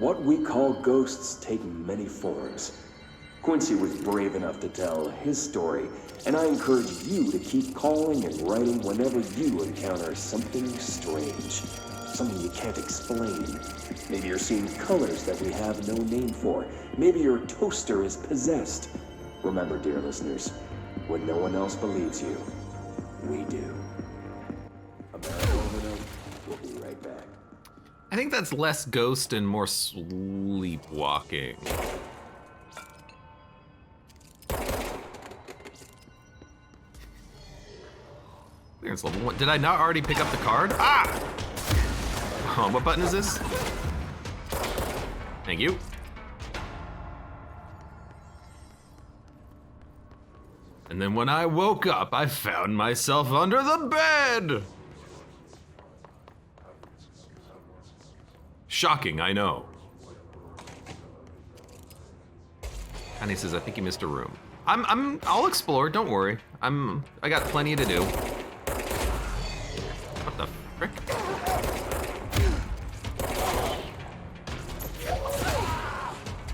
What we call ghosts take many forms. Quincy was brave enough to tell his story, and I encourage you to keep calling and writing whenever you encounter something strange. Something you can't explain. Maybe you're seeing colors that we have no name for. Maybe your toaster is possessed. Remember, dear listeners, when no one else believes you, we do. America, we'll be right back. I think that's less ghost and more sleepwalking. Clearance level 1. Did I not already pick up the card? Ah! Oh, what button is this? Thank you. And then when I woke up, I found myself under the bed! Shocking, I know. Connie says, I think you missed a room. I'll explore, don't worry. I got plenty to do. What the frick?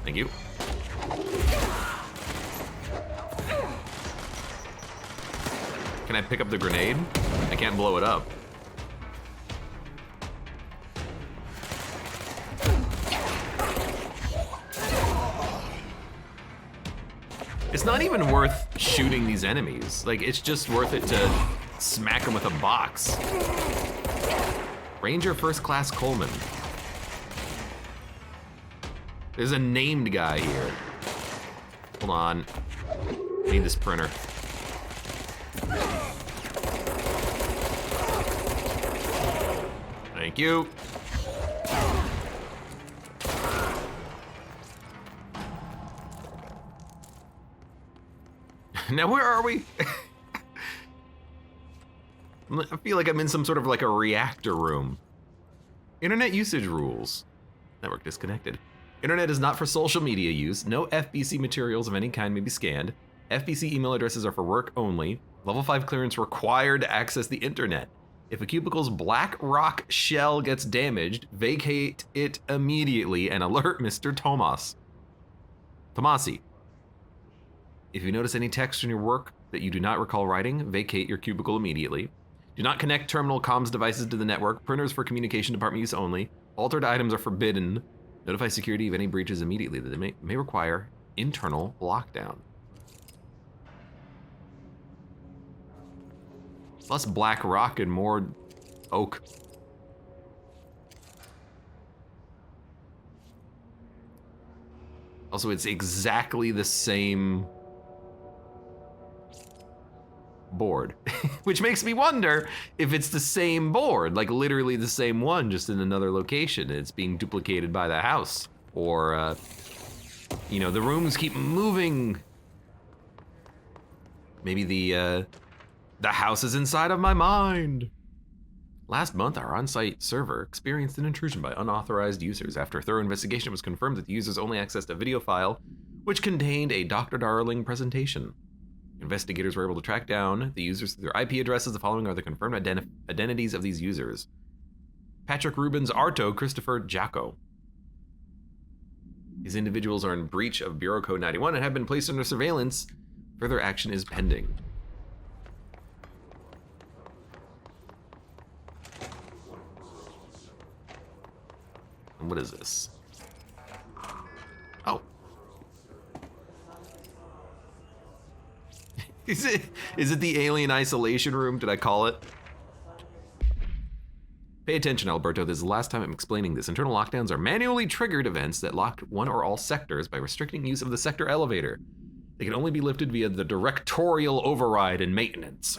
Thank you. Can I pick up the grenade? I can't blow it up. It's not even worth shooting these enemies. Like, it's just worth it to smack them with a box. Ranger First Class Coleman. There's a named guy here. Hold on. I need this printer. Thank you. Now where are we? I feel like I'm in some sort of like a reactor room. Internet usage rules. Network disconnected. Internet is not for social media use. No FBC materials of any kind may be scanned. FBC email addresses are for work only. Level 5 clearance required to access the internet. If a cubicle's black rock shell gets damaged, vacate it immediately and alert Mr. Tomasi. If you notice any text in your work that you do not recall writing, vacate your cubicle immediately. Do not connect terminal comms devices to the network. Printers for communication department use only. Altered items are forbidden. Notify security of any breaches immediately that may require internal lockdown. Less black rock and more oak. Also, it's exactly the same board, which makes me wonder if it's the same board, like literally the same one, just in another location. It's being duplicated by the house, or you know, the rooms keep moving. Maybe the house is inside of my mind. Last month, our on-site server experienced an intrusion by unauthorized users. After a thorough investigation, it was confirmed that the users only accessed a video file which contained a Dr. Darling presentation. Investigators were able to track down the users through their IP addresses. The following are the confirmed identities of these users: Patrick Rubens, Arto, Christopher Jacko. These individuals are in breach of Bureau Code 91 and have been placed under surveillance. Further action is pending. And what is this? Oh. Is it the alien isolation room? Did I call it? Pay attention, Alberto. This is the last time I'm explaining this. Internal lockdowns are manually triggered events that lock one or all sectors by restricting use of the sector elevator. They can only be lifted via the directorial override and maintenance.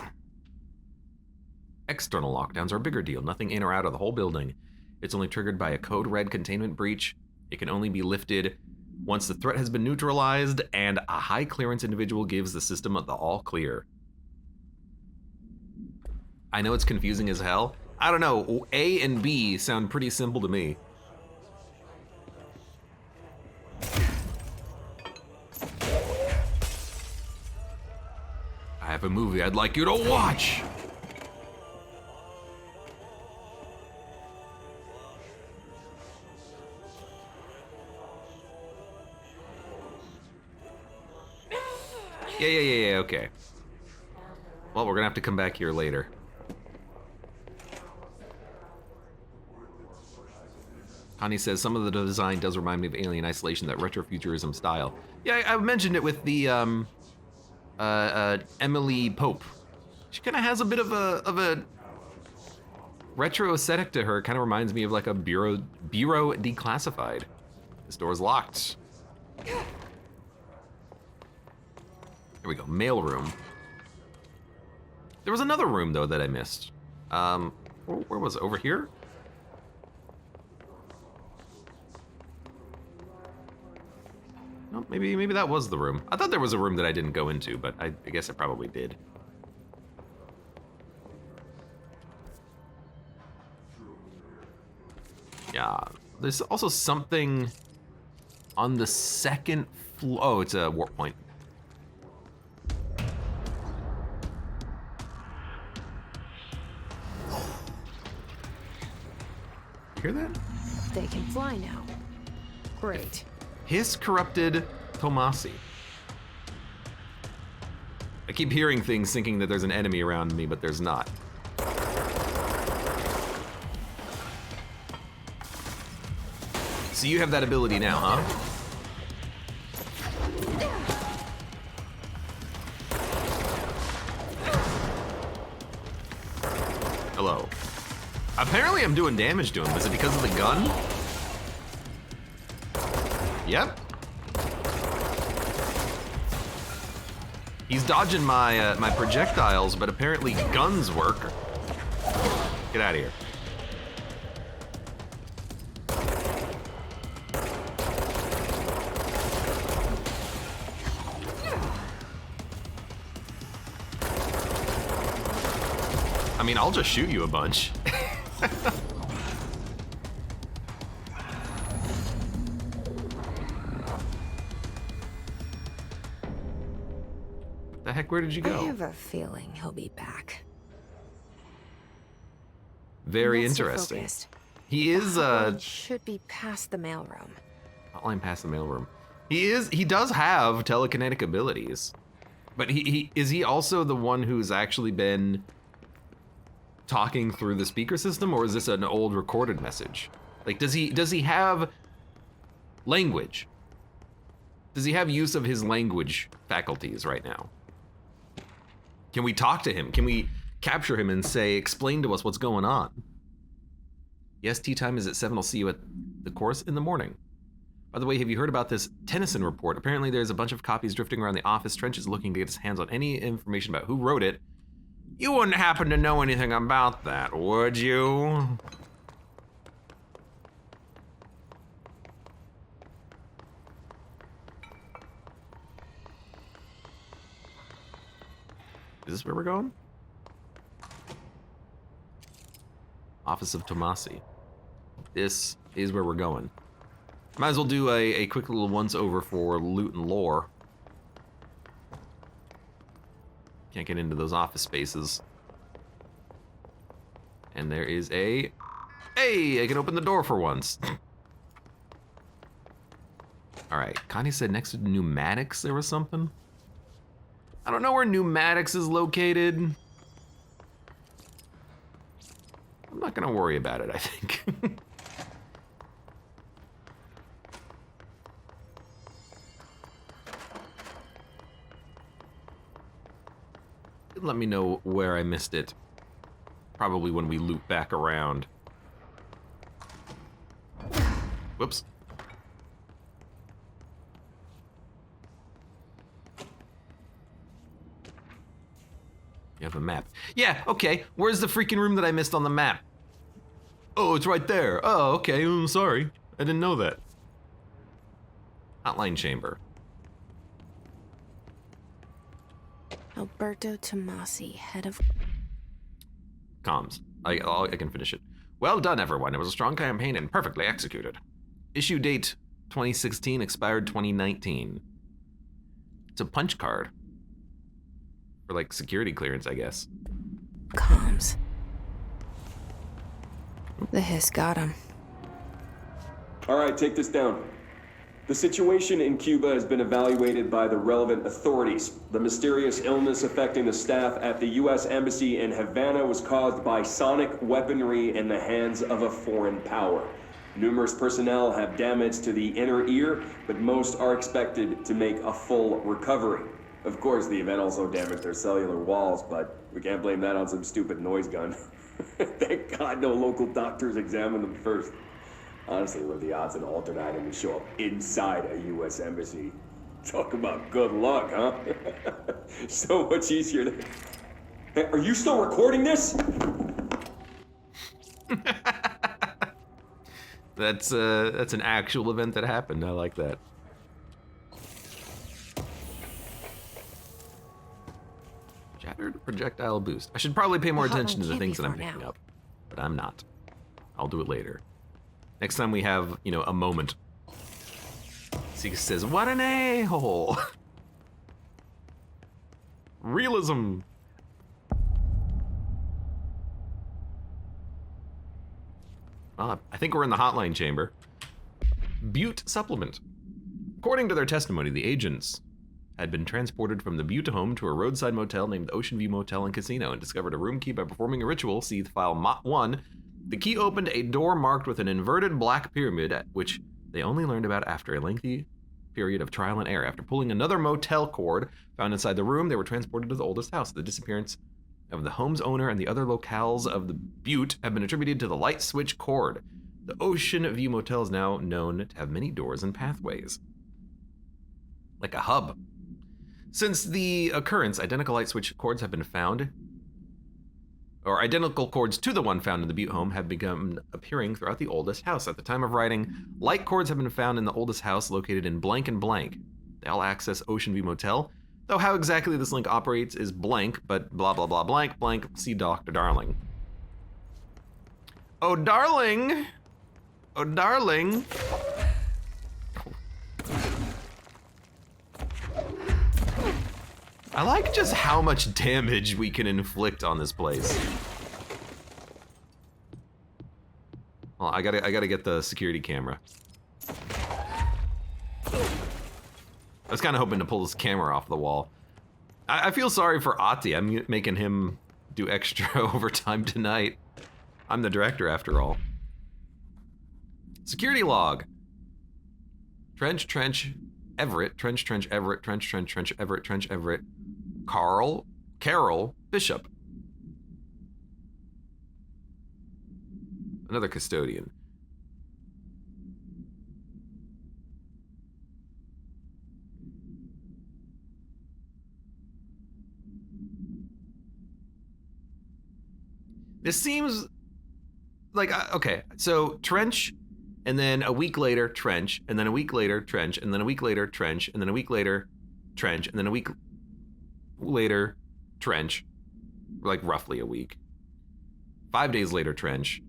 External lockdowns are a bigger deal. Nothing in or out of the whole building. It's only triggered by a code red containment breach. It can only be lifted once the threat has been neutralized and a high clearance individual gives the system the all clear. I know it's confusing as hell. I don't know, A and B sound pretty simple to me. I have a movie I'd like you to watch. Yeah, okay. Well, we're gonna have to come back here later. Connie says, some of the design does remind me of Alien Isolation, that retrofuturism style. Yeah, I mentioned it with the Emily Pope. She kind of has a bit of a retro aesthetic to her. Kind of reminds me of like a bureau declassified. This door's locked. Here we go, mail room. There was another room though that I missed. Where was it? Over here? No, maybe that was the room. I thought there was a room that I didn't go into, but I guess I probably did. Yeah, there's also something on the second floor. Oh, it's a warp point. You hear that? They can fly now. Great. His corrupted Tomasi. I keep hearing things thinking that there's an enemy around me, but there's not. So you have that ability now, huh? Hello. Apparently I'm doing damage to him. Is it because of the gun? Yep. He's dodging my my projectiles, but apparently guns work. Get out of here. I mean, I'll just shoot you a bunch. The heck, where did you go? I have a feeling he'll be back. Very Let's stay interesting. focused. He is Hotline should be past the mailroom. Hotline past the mailroom. He does have telekinetic abilities. But is he also the one who's actually been talking through the speaker system, or is this an old recorded message? Like, does he have language? Does he have use of his language faculties right now? Can we talk to him? Can we capture him and say, explain to us what's going on? Yes, tea time is at 7. I'll see you at the course in the morning. By the way, have you heard about this Tennyson report? Apparently there's a bunch of copies drifting around the office trenches looking to get his hands on any information about who wrote it. You wouldn't happen to know anything about that, would you? Is this where we're going? Office of Tomasi. This is where we're going. Might as well do a quick little once-over for loot and lore. Can't get into those office spaces. And there is a... Hey, I can open the door for once. Alright, Connie said next to pneumatics there was something. I don't know where pneumatics is located. I'm not gonna worry about it, I think. Let me know where I missed it. Probably when we loop back around. Whoops. You have a map. Yeah, okay. Where's the freaking room that I missed on the map? Oh, it's right there. Oh, okay. I'm sorry. I didn't know that. Hotline chamber. Alberto Tomasi, head of... Comms. I can finish it. Well done, everyone. It was a strong campaign and perfectly executed. Issue date 2016, expired 2019. It's a punch card. For like security clearance, I guess. Comms. The hiss got him. All right, take this down. The situation in Cuba has been evaluated by the relevant authorities. The mysterious illness affecting the staff at the U.S. Embassy in Havana was caused by sonic weaponry in the hands of a foreign power. Numerous personnel have damage to the inner ear, but most are expected to make a full recovery. Of course, the event also damaged their cellular walls, but we can't blame that on some stupid noise gun. Thank God no local doctors examined them first. Honestly, what are the odds an alternate item would show up inside a U.S. embassy? Talk about good luck, huh? So much easier to... Hey, are you still recording this? That's an actual event that happened. I like that. Shattered projectile boost. I should probably pay more attention to the things that I'm picking up, but I'm not. I'll do it later. Next time we have, you know, a moment. Sika says, what an a-hole. Realism. I think we're in the hotline chamber. Butte supplement. According to their testimony, the agents had been transported from the Butte home to a roadside motel named Ocean View Motel and Casino and discovered a room key by performing a ritual. See file Mot 1. The key opened a door marked with an inverted black pyramid, which they only learned about after a lengthy period of trial and error. After pulling another motel cord found inside the room, they were transported to the oldest house. The disappearance of the home's owner and the other locales of the Butte have been attributed to the light switch cord. The Ocean View Motel is now known to have many doors and pathways. Like a hub. Since the occurrence, identical light switch cords have been found, or identical cords to the one found in the Butte home have begun appearing throughout the oldest house. At the time of writing, light cords have been found in the oldest house located in blank and blank. They all access Ocean View Motel, though how exactly this link operates is blank, but blah blah blah blank blank, see Dr. Darling. Oh darling! Oh darling! I like just how much damage we can inflict on this place. Well, I gotta get the security camera. I was kind of hoping to pull this camera off the wall. I feel sorry for Ati. I'm making him do extra overtime tonight. I'm the director after all. Security log. Trench, Everett, Trench, Everett, Trench, Everett, Trench, Everett. Carol, Bishop. Another custodian. This seems like, okay, so Trench, and then a week later, Trench, and then a week later, Trench, and then a week later, Trench, and then a week later, Trench, and then a week later, Trench, like roughly a week. 5 days later, Trench.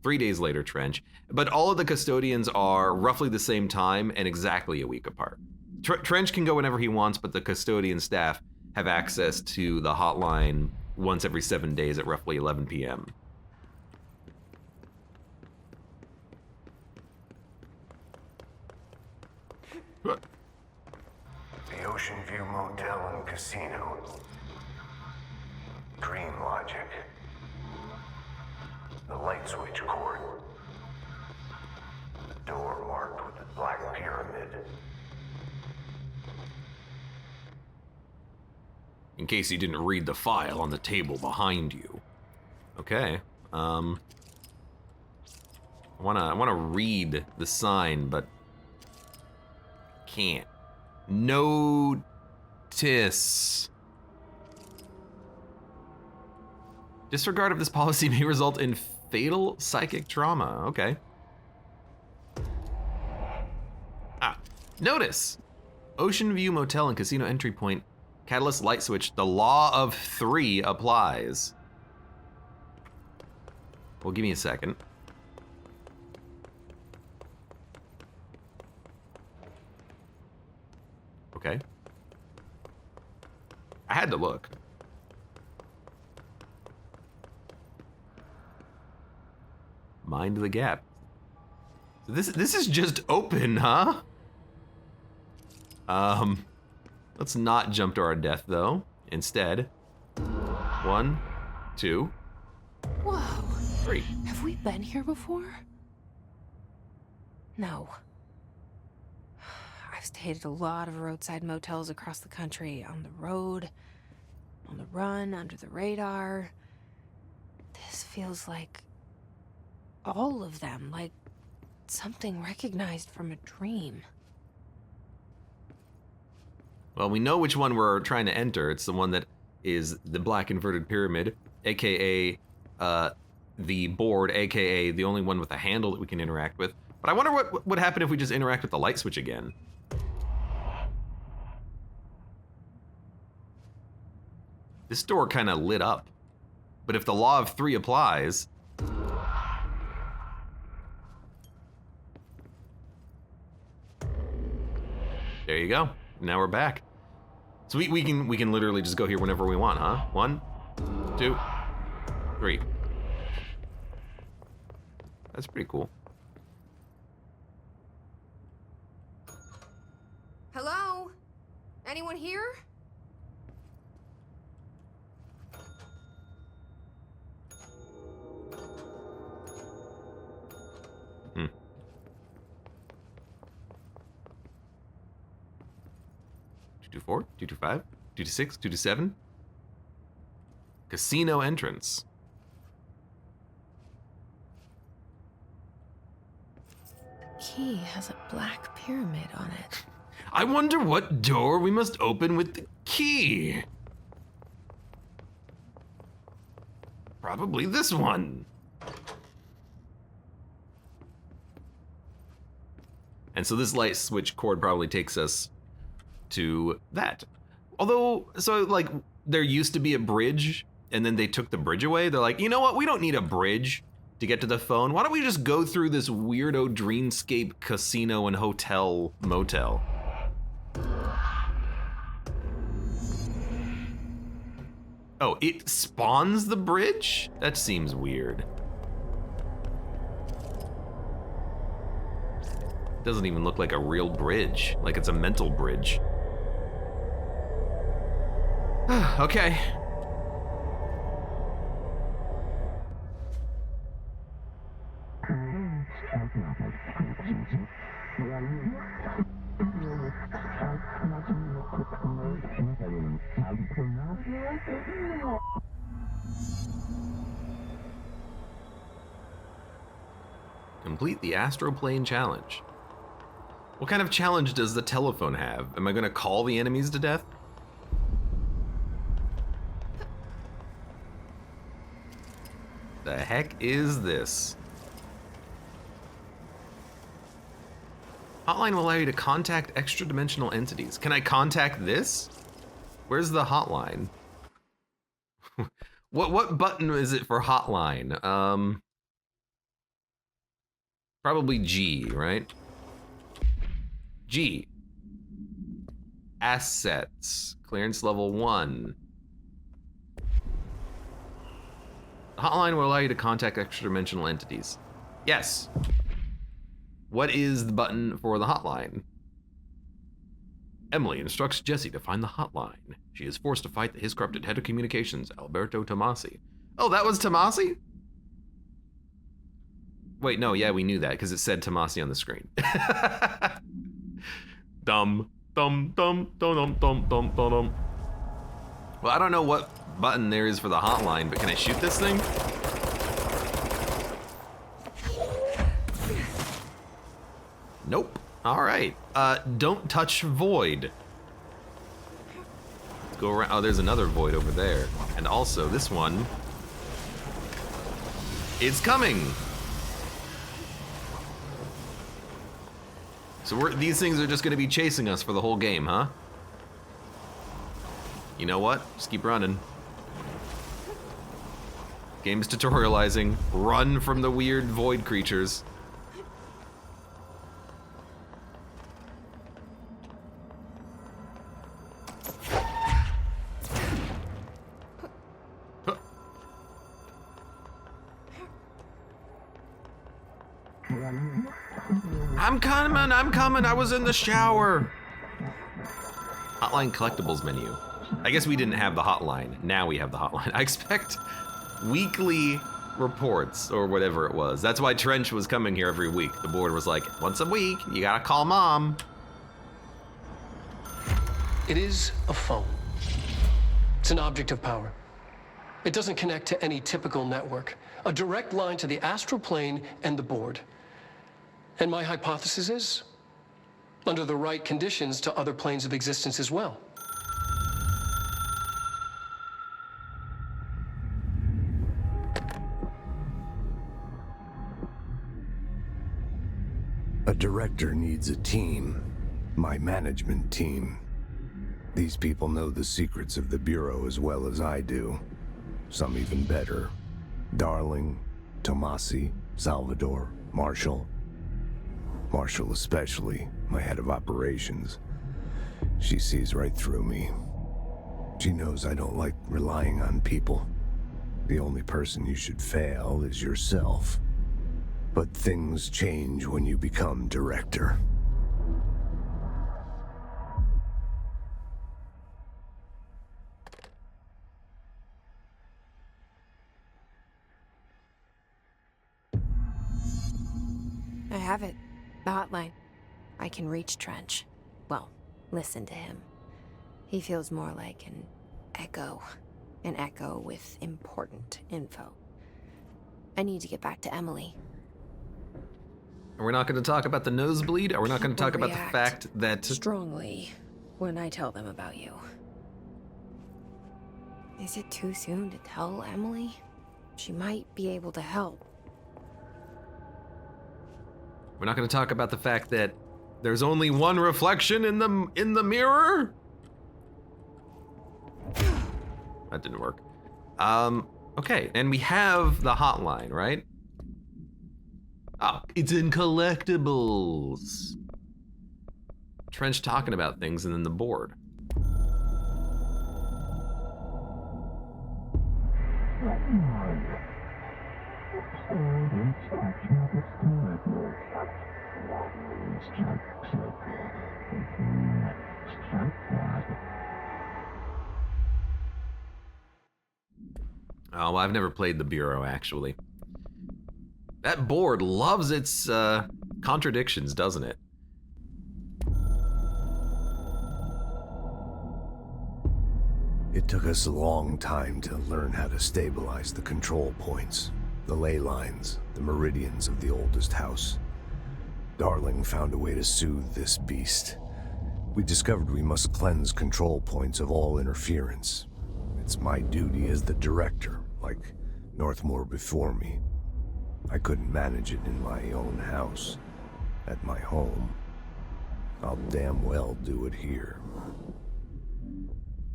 3 days later, Trench. But all of the custodians are roughly the same time and exactly a week apart. Trench can go whenever he wants, but the custodian staff have access to the hotline once every 7 days at roughly 11 p.m. The Ocean View Motel and Casino. Dream logic. The light switch cord. The door marked with the black pyramid. In case you didn't read the file on the table behind you. Okay, I wanna read the sign, but can't. Notice. Disregard of this policy may result in fatal psychic trauma. Okay. Notice. Ocean View Motel and Casino entry point. Catalyst light switch. The law of 3 applies. Well, give me a second. Okay. I had to look. Mind the gap. So this is just open, huh? Let's not jump to our death, though. Instead, 1, 2, Whoa. 3. Have we been here before? No. I've stayed at a lot of roadside motels across the country, on the road, on the run, under the radar. This feels like all of them, like something recognized from a dream. Well, we know which one we're trying to enter. It's the one that is the black inverted pyramid, aka the board, aka the only one with a handle that we can interact with. But I wonder what would happen if we just interact with the light switch again. This door kind of lit up. But if the law of 3 applies... There you go. Now we're back. So we can literally just go here whenever we want, huh? 1, 2, 3. That's pretty cool. Hello? Anyone here? Hmm. Two to 4, 2 to 5, 2 to 6, 2 to 7. Casino entrance. The key has a black pyramid on it. I wonder what door we must open with the key. Probably this one. And so this light switch cord probably takes us to that. Although, so like, there used to be a bridge, and then they took the bridge away. They're like, you know what? We don't need a bridge to get to the phone. Why don't we just go through this weirdo dreamscape casino and hotel motel? Oh, it spawns the bridge? That seems weird. Doesn't even look like a real bridge, like it's a mental bridge. Okay. Complete the Astroplane challenge. What kind of challenge does the telephone have? Am I gonna call the enemies to death? The heck is this? Hotline will allow you to contact extra-dimensional entities. Can I contact this? Where's the hotline? What button is it for hotline? Probably G, right? G. Assets. Clearance level 1. The hotline will allow you to contact extra-dimensional entities. Yes. What is the button for the hotline? Emily instructs Jesse to find the hotline. She is forced to fight his corrupted head of communications, Alberto Tomasi. Oh, that was Tomasi? Wait, no, yeah, we knew that because it said Tomasi on the screen. Dum, dum, dum, dum, dum, dum, dum, dum. Well, I don't know what button there is for the hotline, but can I shoot this thing? Nope. All right. Don't touch void. Let's go around. Oh, there's another void over there. And also this one. It's coming. So these things are just gonna be chasing us for the whole game, huh? You know what? Just keep running. Game's tutorializing. Run from the weird void creatures. I'm coming, I was in the shower. Hotline collectibles menu. I guess we didn't have the hotline. Now we have the hotline. I expect weekly reports or whatever it was. That's why Trench was coming here every week. The board was like, once a week, you gotta call mom. It is a phone. It's an object of power. It doesn't connect to any typical network. A direct line to the astral plane and the board. And my hypothesis is, under the right conditions, to other planes of existence as well. A director needs a team. My management team. These people know the secrets of the Bureau as well as I do. Some even better. Darling, Tomasi, Salvador, Marshall. Marshall especially, my head of operations. She sees right through me. She knows I don't like relying on people. The only person you should fail is yourself. But things change when you become director. I have it. The hotline. I can reach Trench. Well, listen to him. He feels more like an echo. An echo with important info. I need to get back to Emily. We're not going to talk about the nosebleed? Are we not going to talk about the fact that... strongly when I tell them about you. Is it too soon to tell Emily? She might be able to help. We're not going to talk about the fact that there's only one reflection in the mirror? That didn't work. Okay, and we have the hotline, right? Oh, it's in collectibles. Trench talking about things and then the board. Oh, well, I've never played the Bureau, actually. That board loves its contradictions, doesn't it? It took us a long time to learn how to stabilize the control points, the ley lines, the meridians of the oldest house. Darling found a way to soothe this beast. We discovered we must cleanse control points of all interference. It's my duty as the director, like Northmore before me. I couldn't manage it in my own house, at my home. I'll damn well do it here.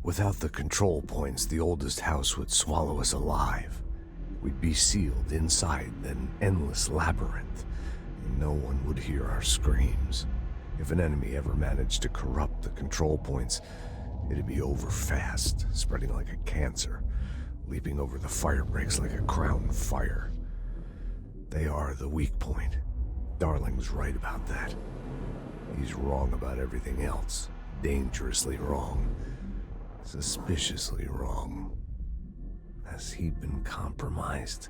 Without the control points, the oldest house would swallow us alive. We'd be sealed inside an endless labyrinth, and no one would hear our screams. If an enemy ever managed to corrupt the control points, it'd be over fast, spreading like a cancer, leaping over the fire breaks like a crown fire. They are the weak point. Darling's right about that. He's wrong about everything else. Dangerously wrong. Suspiciously wrong. Has he been compromised?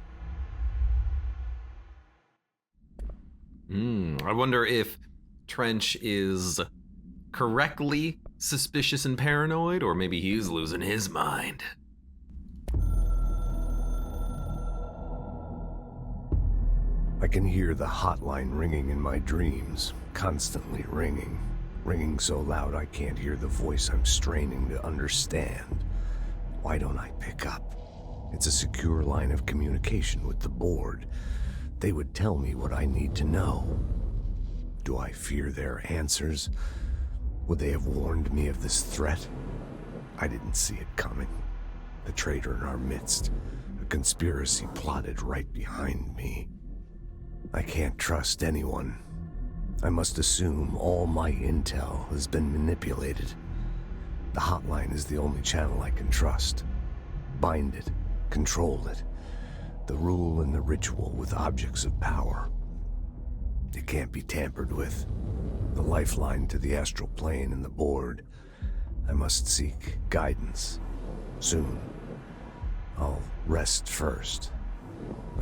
I wonder if Trench is correctly suspicious and paranoid, or maybe he's losing his mind. I can hear the hotline ringing in my dreams, constantly ringing. Ringing so loud I can't hear the voice I'm straining to understand. Why don't I pick up? It's a secure line of communication with the board. They would tell me what I need to know. Do I fear their answers? Would they have warned me of this threat? I didn't see it coming. The traitor in our midst. A conspiracy plotted right behind me. I can't trust anyone. I must assume all my intel has been manipulated. The hotline is the only channel I can trust. Bind it, control it. The rule and the ritual with objects of power. It can't be tampered with. The lifeline to the astral plane and the board. I must seek guidance. Soon. I'll rest first.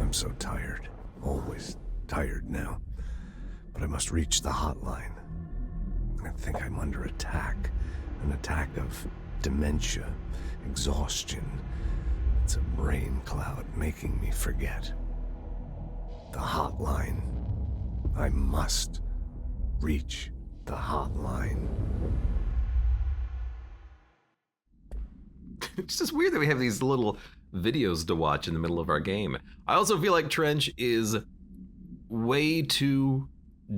I'm so tired. Always tired now. But I must reach the hotline. I think I'm under attack. An attack of dementia, exhaustion. It's a brain cloud making me forget. The hotline. I must reach the hotline. It's just weird that we have these little videos to watch in the middle of our game. I also feel like Trench is way too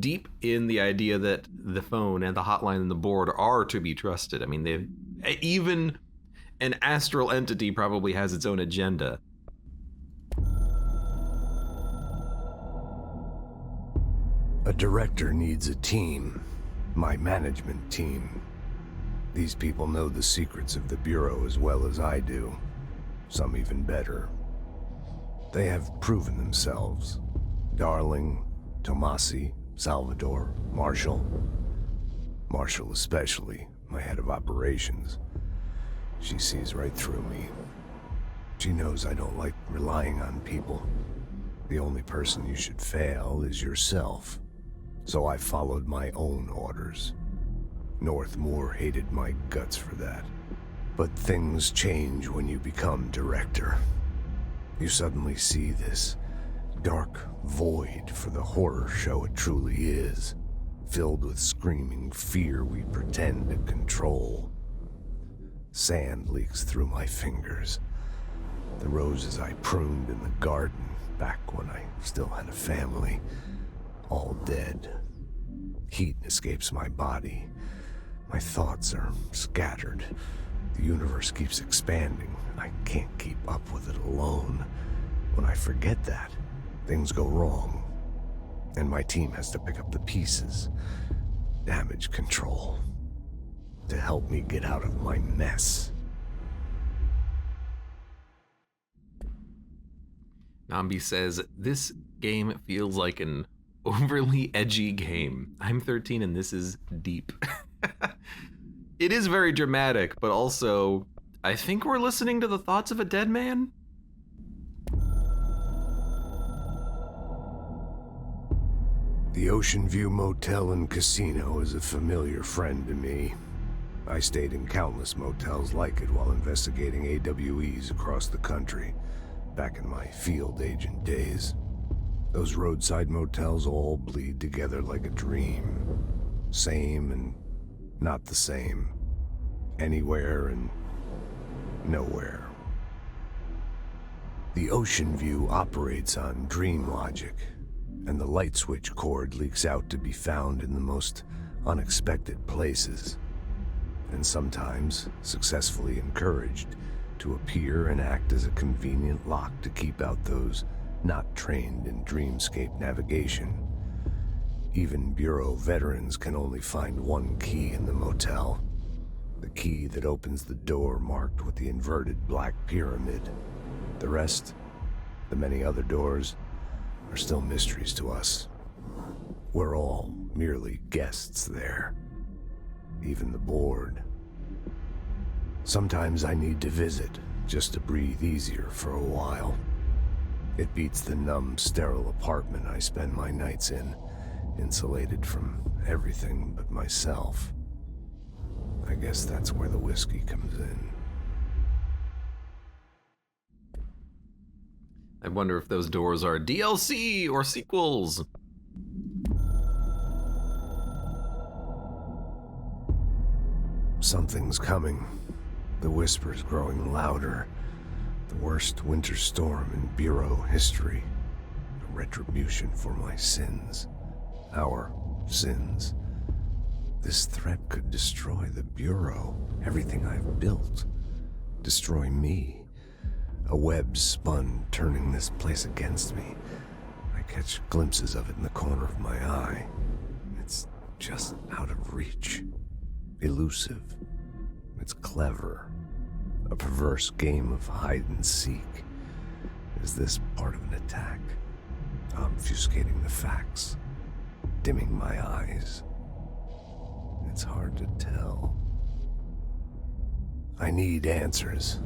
deep in the idea that the phone and the hotline and the board are to be trusted. I mean, even an astral entity probably has its own agenda. A director needs a team. My management team. These people know the secrets of the Bureau as well as I do. Some even better. They have proven themselves. Darling, Tomasi, Salvador, Marshall. Marshall especially, my head of operations. She sees right through me. She knows I don't like relying on people. The only person you should fail is yourself. So I followed my own orders. Northmore hated my guts for that. But things change when you become director. You suddenly see this dark void for the horror show it truly is, filled with screaming fear we pretend to control. Sand leaks through my fingers. The roses I pruned in the garden back when I still had a family, all dead. Heat escapes my body. My thoughts are scattered. The universe keeps expanding. I can't keep up with it alone. When I forget that, things go wrong. And my team has to pick up the pieces. Damage control. To help me get out of my mess. Nambi says, this game feels like an overly edgy game. I'm 13 and this is deep. It is very dramatic, but also, I think we're listening to the thoughts of a dead man. The Ocean View Motel and Casino is a familiar friend to me. I stayed in countless motels like it while investigating AWEs across the country, back in my field agent days. Those roadside motels all bleed together like a dream. Same and not the same. Anywhere and nowhere. The Ocean View operates on dream logic, and the light switch cord leaks out to be found in the most unexpected places, and sometimes successfully encouraged to appear and act as a convenient lock to keep out those not trained in dreamscape navigation. Even Bureau veterans can only find one key in the motel. The key that opens the door marked with the inverted black pyramid. The rest, the many other doors, are still mysteries to us. We're all merely guests there. Even the board. Sometimes I need to visit, just to breathe easier for a while. It beats the numb, sterile apartment I spend my nights in, insulated from everything but myself. I guess that's where the whiskey comes in. I wonder if those doors are DLC or sequels. Something's coming. The whispers growing louder. The worst winter storm in Bureau history. A retribution for my sins. Our sins. This threat could destroy the Bureau, everything I've built. Destroy me. A web spun, turning this place against me. I catch glimpses of it in the corner of my eye. It's just out of reach. Elusive. It's clever. A perverse game of hide and seek. Is this part of an attack? Obfuscating the facts. Dimming my eyes. It's hard to tell. I need answers.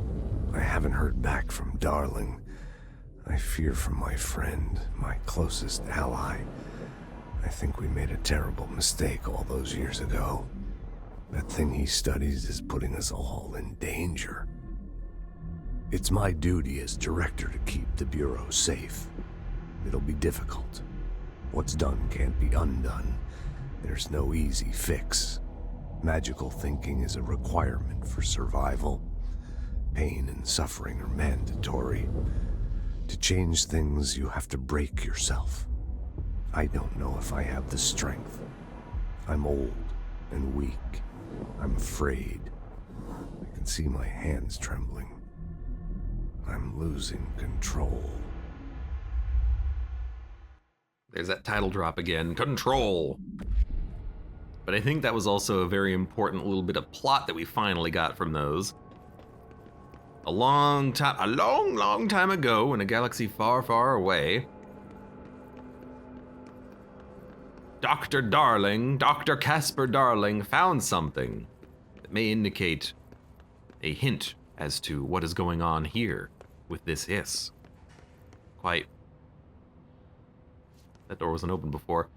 I haven't heard back from Darling. I fear for my friend, my closest ally. I think we made a terrible mistake all those years ago. That thing he studies is putting us all in danger. It's my duty as director to keep the Bureau safe. It'll be difficult. What's done can't be undone. There's no easy fix. Magical thinking is a requirement for survival. Pain and suffering are mandatory. To change things, you have to break yourself. I don't know if I have the strength. I'm old and weak. I'm afraid. I can see my hands trembling. I'm losing control. There's that title drop again. Control. But I think that was also a very important little bit of plot that we finally got from those. A long time ago, in a galaxy far, far away, Dr. Casper Darling found something that may indicate a hint as to what is going on here with this hiss. That door wasn't open before,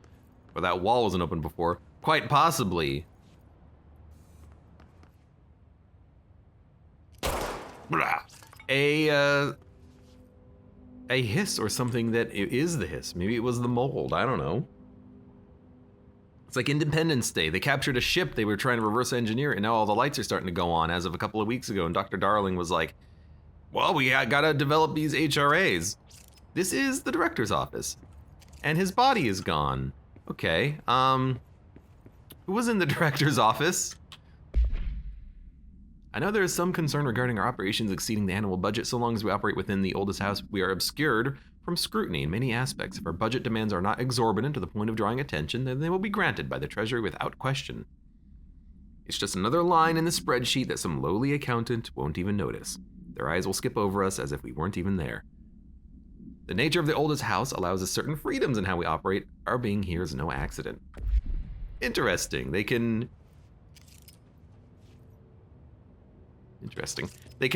or that wall wasn't open before. Quite possibly. A hiss or something that is the hiss. Maybe it was the mold, I don't know. It's like Independence Day. They captured a ship they were trying to reverse engineer, and now all the lights are starting to go on as of a couple of weeks ago, and Dr. Darling was like, well, we gotta develop these HRAs. This is the director's office. And his body is gone. Okay, who was in the director's office? I know there is some concern regarding our operations exceeding the annual budget. So long as we operate within the oldest house, we are obscured from scrutiny in many aspects. If our budget demands are not exorbitant to the point of drawing attention, then they will be granted by the Treasury without question. It's just another line in the spreadsheet that some lowly accountant won't even notice. Their eyes will skip over us as if we weren't even there. The nature of the oldest house allows us certain freedoms in how we operate. Our being here is no accident. Interesting. They can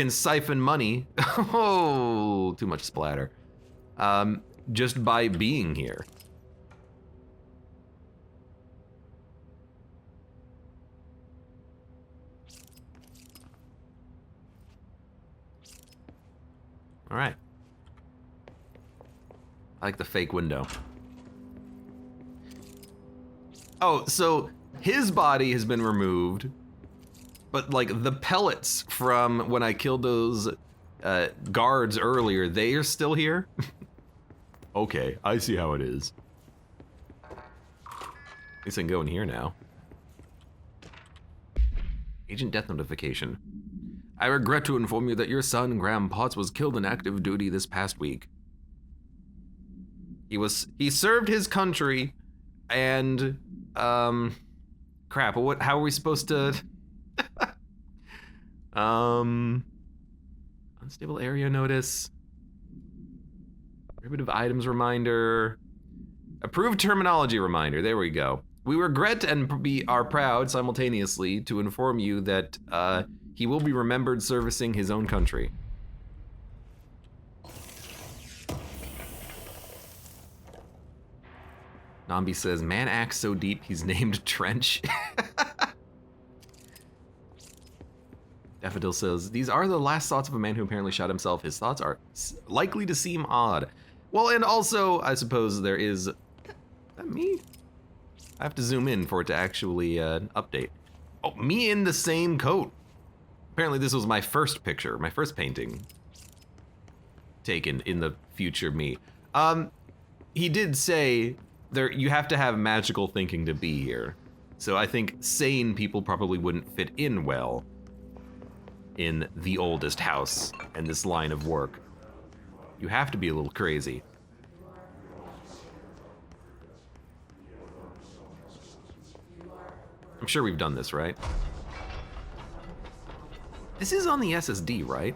siphon money. Oh, too much splatter. Just by being here. All right. I like the fake window. Oh, so his body has been removed, but like the pellets from when I killed those guards earlier, they are still here? Okay, I see how it is. At least I can go in here now. Agent death notification. I regret to inform you that your son, Graham Potts, was killed in active duty this past week. He served his country and, crap, how are we supposed to, unstable area notice, prohibitive items reminder, approved terminology reminder, there we go. We regret and are proud simultaneously to inform you that, he will be remembered servicing his own country. Nambi says, man acts so deep he's named Trench. Daffodil says, these are the last thoughts of a man who apparently shot himself. His thoughts are likely to seem odd. Well, and also, I suppose there is... Is that me? I have to zoom in for it to actually update. Oh, me in the same coat. Apparently this was my first picture, my first painting taken in the future me. He did say you have to have magical thinking to be here. So I think sane people probably wouldn't fit in well in the oldest house and this line of work. You have to be a little crazy. I'm sure we've done this, right? This is on the SSD, right?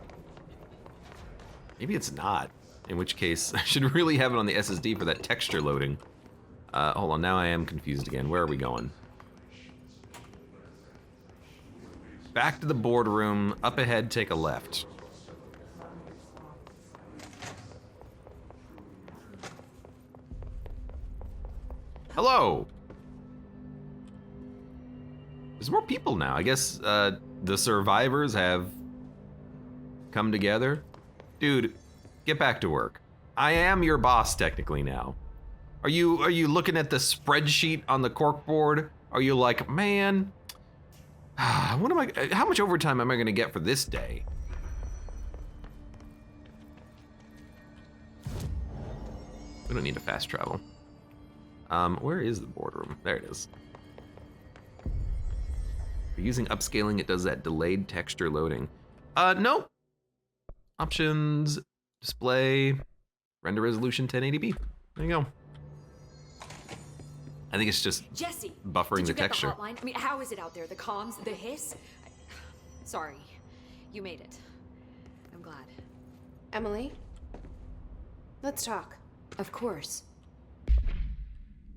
Maybe it's not. In which case, I should really have it on the SSD for that texture loading. Hold on, now I am confused again. Where are we going? Back to the boardroom. Up ahead, take a left. Hello. There's more people now. I guess the survivors have come together. Dude, get back to work. I am your boss technically now. Are you looking at the spreadsheet on the corkboard? Are you like, man, how much overtime am I gonna get for this day? We don't need to fast travel. Where is the boardroom? There it is. If you're using upscaling, it does that delayed texture loading. Nope. Options, display, render resolution 1080p. There you go. I think it's just Jesse, buffering the texture. Get the hotline? I mean, how is it out there? The comms, the hiss? Sorry, you made it. I'm glad. Emily? Let's talk. Of course.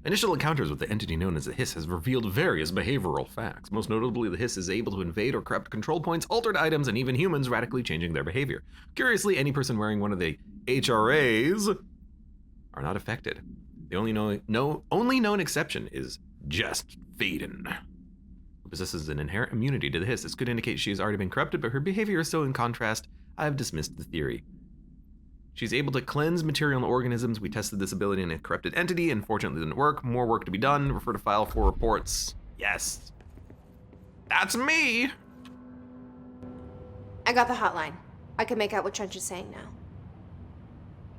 Initial encounters with the entity known as the Hiss has revealed various behavioral facts. Most notably, the Hiss is able to invade or corrupt control points, altered items, and even humans, radically changing their behavior. Curiously, any person wearing one of the HRAs are not affected. The only known exception is just Faden, who possesses an inherent immunity to the Hiss. This could indicate she has already been corrupted, but her behavior is so in contrast, I have dismissed the theory. She's able to cleanse material and organisms. We tested this ability in a corrupted entity. Unfortunately, it didn't work. More work to be done. Refer to file for reports. Yes. That's me. I got the hotline. I can make out what Trench is saying now.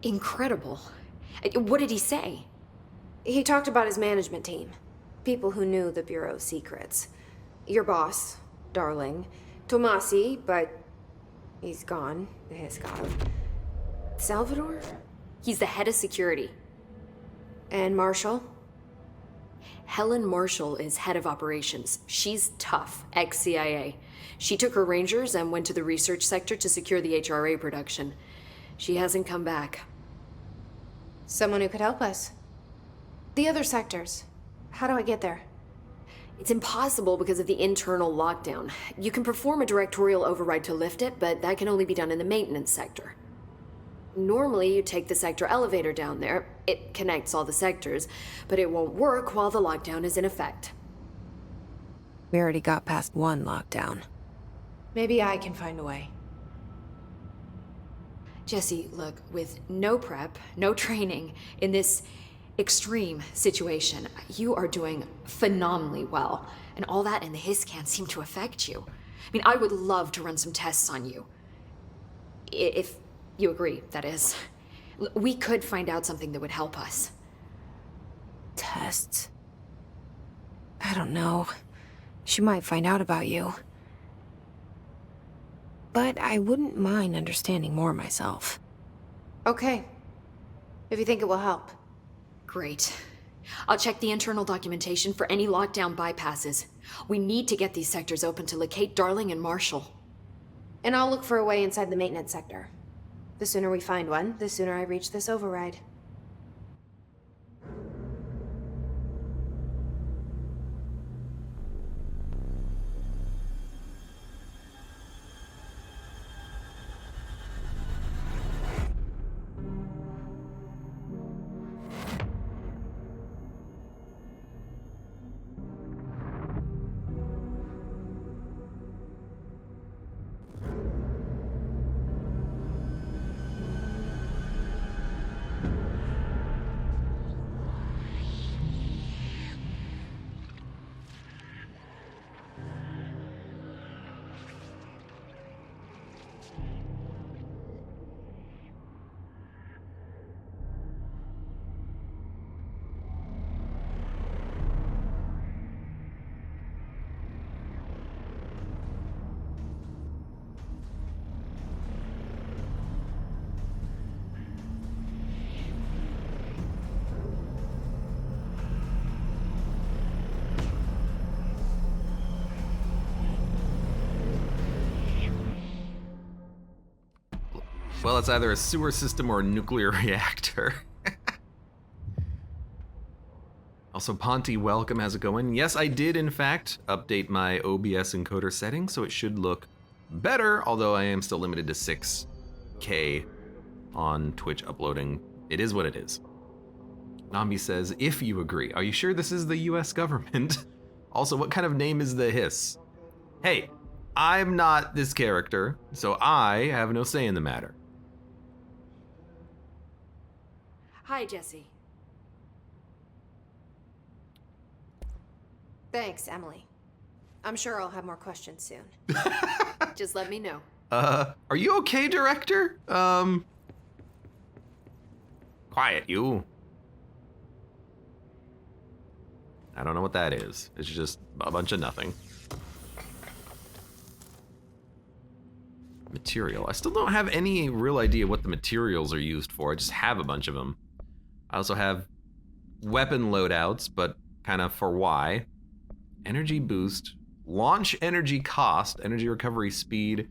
Incredible. What did he say? He talked about his management team. People who knew the Bureau's secrets. Your boss, Darling. Tomasi, but he's gone. His gone. Salvador? He's the head of security. And Marshall? Helen Marshall is head of operations. She's tough, ex-CIA. She took her Rangers and went to the research sector to secure the HRA production. She hasn't come back. Someone who could help us. The other sectors. How do I get there? It's impossible because of the internal lockdown. You can perform a directorial override to lift it, but that can only be done in the maintenance sector. Normally, you take the sector elevator down there. It connects all the sectors, but it won't work while the lockdown is in effect. We already got past one lockdown. Maybe I can find a way. Jesse, look, with no prep, no training, in this extreme situation, you are doing phenomenally well. And all that and the hiss can't seem to affect you. I mean, I would love to run some tests on you. If you agree, that is. We could find out something that would help us. Tests? I don't know. She might find out about you. But I wouldn't mind understanding more myself. Okay. If you think it will help. Great. I'll check the internal documentation for any lockdown bypasses. We need to get these sectors open to locate Darling and Marshall. And I'll look for a way inside the maintenance sector. The sooner we find one, the sooner I reach this override. Well, it's either a sewer system or a nuclear reactor. Also, Ponty, welcome. How's it going? Yes, I did, in fact, update my OBS encoder settings, so it should look better, although I am still limited to 6K on Twitch uploading. It is what it is. Nambi says, if you agree. Are you sure this is the US government? Also, what kind of name is the hiss? Hey, I'm not this character, so I have no say in the matter. Hi, Jesse. Thanks, Emily. I'm sure I'll have more questions soon. Just let me know. Are you okay, director? Quiet, you. I don't know what that is. It's just a bunch of nothing. Material. I still don't have any real idea what the materials are used for. I just have a bunch of them. I also have weapon loadouts, but kind of for why. Energy boost, launch energy cost, energy recovery speed.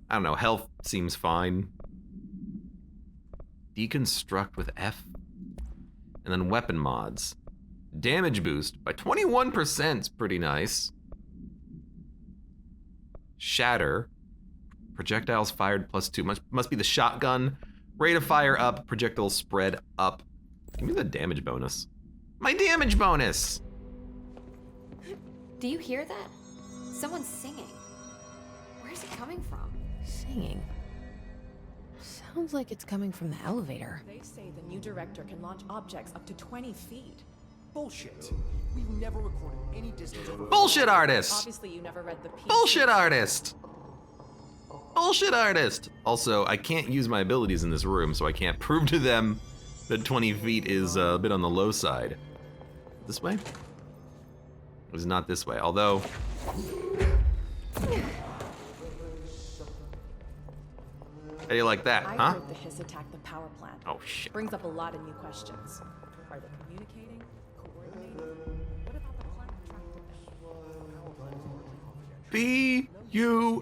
I don't know, health seems fine. Deconstruct with F. And then weapon mods. Damage boost by 21% is pretty nice. Shatter. Projectiles fired +2. Must be the shotgun. Rate of fire up, projectile spread up. Give me the damage bonus. My damage bonus! Do you hear that? Someone's singing. Where's it coming from? Singing. Sounds like it's coming from the elevator. They say the new director can launch objects up to 20 feet. Bullshit. We've never recorded any distance over. Bullshit artist! Obviously, you never read the piece. Bullshit artist! Bullshit artist! Also, I can't use my abilities in this room, so I can't prove to them that 20 feet is a bit on the low side. This way? It was not this way, although... How do you like that, I huh? heard the hiss attacked the power plant. Oh, shit. Brings up a lot of new questions. Are they communicating? Coordinating? What about the plant attracted them? B-U-L-L-S-H-I-T.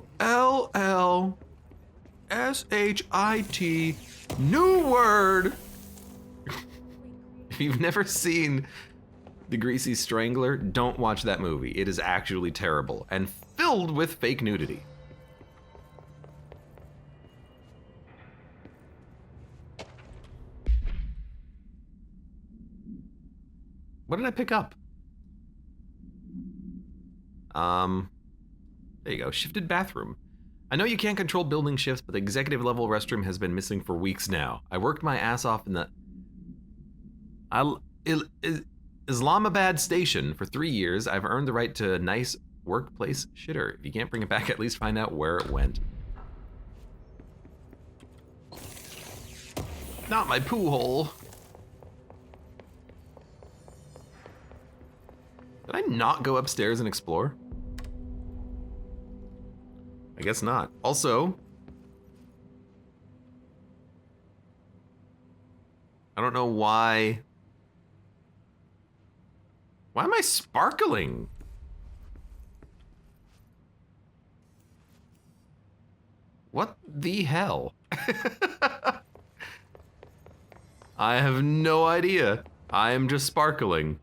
New word! If you've never seen The Greasy Strangler, don't watch that movie. It is actually terrible and filled with fake nudity. What did I pick up? There you go, shifted bathroom. I know you can't control building shifts, but the executive level restroom has been missing for weeks now. I worked my ass off in the Islamabad station for 3 years. I've earned the right to a nice workplace shitter. If you can't bring it back, at least find out where it went. Not my poo hole. Did I not go upstairs and explore? I guess not. Also, I don't know why. Why am I sparkling? What the hell? I have no idea. I am just sparkling.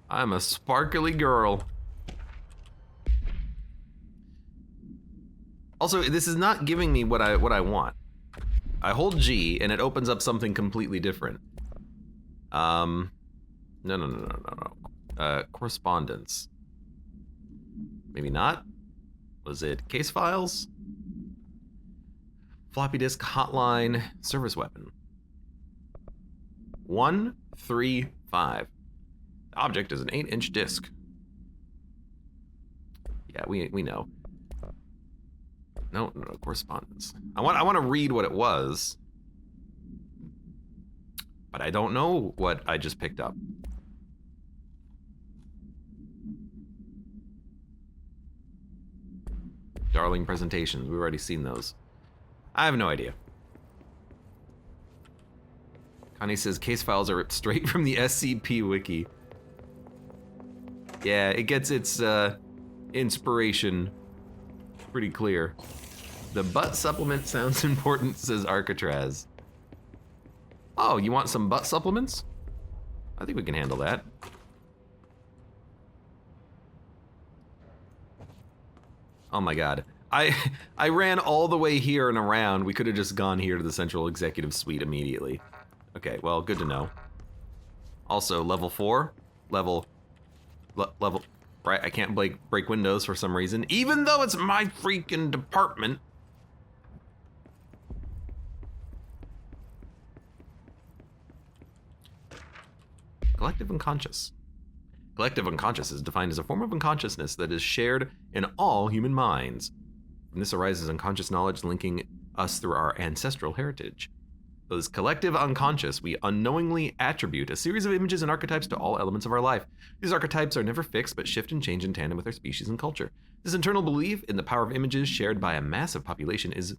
I'm a sparkly girl. Also, this is not giving me what I want. I hold G and it opens up something completely different. No. Correspondence. Maybe not. Was it case files? Floppy disk, hotline, service weapon. 135. The object is an 8-inch disc. Yeah, we know. No, correspondence. I want to read what it was, but I don't know what I just picked up. Darling presentations. We've already seen those. I have no idea. Connie says case files are ripped straight from the SCP wiki. Yeah, it gets its inspiration pretty clear. The butt supplement sounds important, says Arcatraz. Oh, you want some butt supplements? I think we can handle that. Oh my god. I ran all the way here and around. We could have just gone here to the central executive suite immediately. Okay, well, good to know. Also, level 4, level, right, I can't break windows for some reason, even though it's my freaking department. Collective unconscious. Collective unconscious is defined as a form of unconsciousness that is shared in all human minds. From this arises unconscious knowledge linking us through our ancestral heritage. Those collective unconscious, we unknowingly attribute a series of images and archetypes to all elements of our life. These archetypes are never fixed, but shift and change in tandem with our species and culture. This internal belief in the power of images shared by a massive population is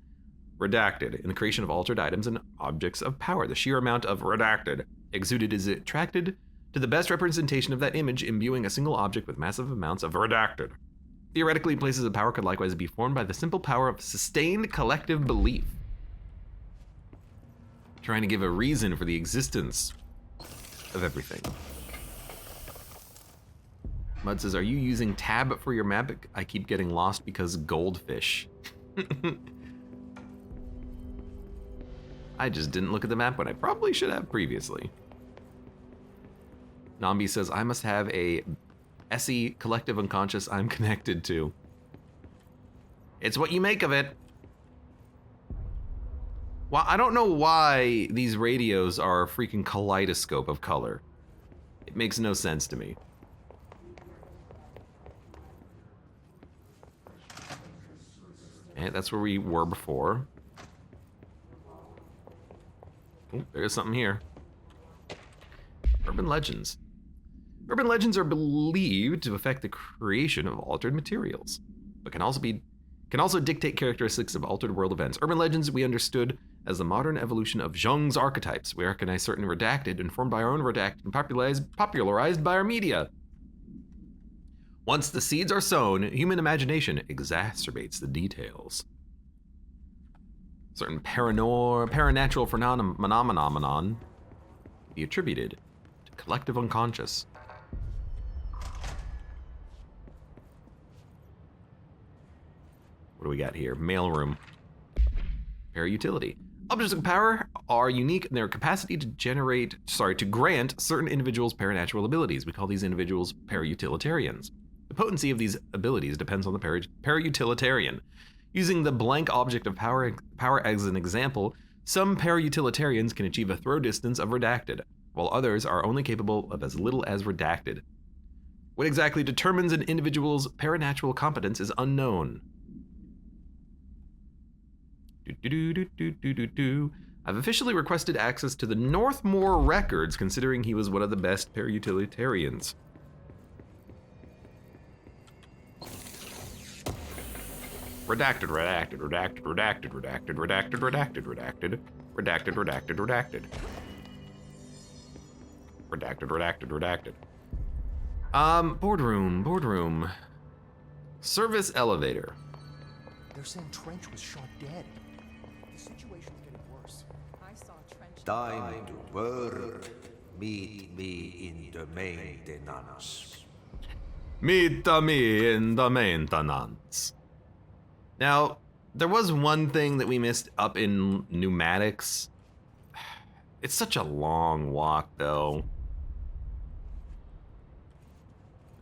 redacted in the creation of altered items and objects of power. The sheer amount of redacted exuded is attracted to the best representation of that image, imbuing a single object with massive amounts of redacted. Theoretically, places of power could likewise be formed by the simple power of sustained collective belief. Trying to give a reason for the existence of everything. Mud says, are you using tab for your map? I keep getting lost because goldfish. I just didn't look at the map when I probably should have previously. Nambi says, I must have a SE collective unconscious I'm connected to. It's what you make of it. Well, I don't know why these radios are a freaking kaleidoscope of color. It makes no sense to me. Okay, that's where we were before. Oh, there's something here. Urban legends. Urban legends are believed to affect the creation of altered materials, but can also dictate characteristics of altered world events. Urban legends we understood as the modern evolution of Jung's archetypes. We recognize certain redacted, informed by our own redacted, and popularized by our media. Once the seeds are sown, human imagination exacerbates the details. Certain paranatural phenomenon be attributed to collective unconscious. What do we got here? Mailroom. Parautility. Objects of power are unique in their capacity to grant certain individuals paranatural abilities. We call these individuals parautilitarians. The potency of these abilities depends on the parautilitarian. Using the blank object of power as an example, some parautilitarians can achieve a throw distance of redacted, while others are only capable of as little as redacted. What exactly determines an individual's paranatural competence is unknown. I've officially requested access to the Northmore records, considering he was one of the best parautilitarians. Redacted, redacted, redacted, redacted, redacted, redacted, redacted, redacted, redacted, redacted, redacted. Redacted, redacted, redacted. Boardroom. Service elevator. They're saying Trench was shot dead. The situation's getting worse. I saw Trench. Time to work. Meet me in the maintenance. Meet me in the maintenance. Now, there was one thing that we missed up in pneumatics. It's such a long walk, though.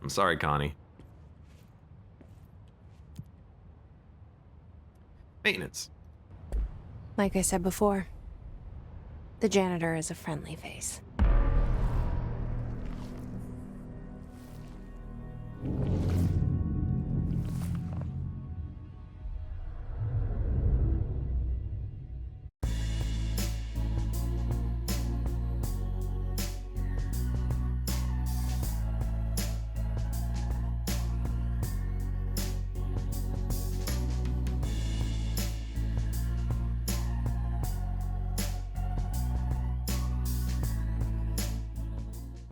I'm sorry, Connie. Maintenance. Like I said before, the janitor is a friendly face.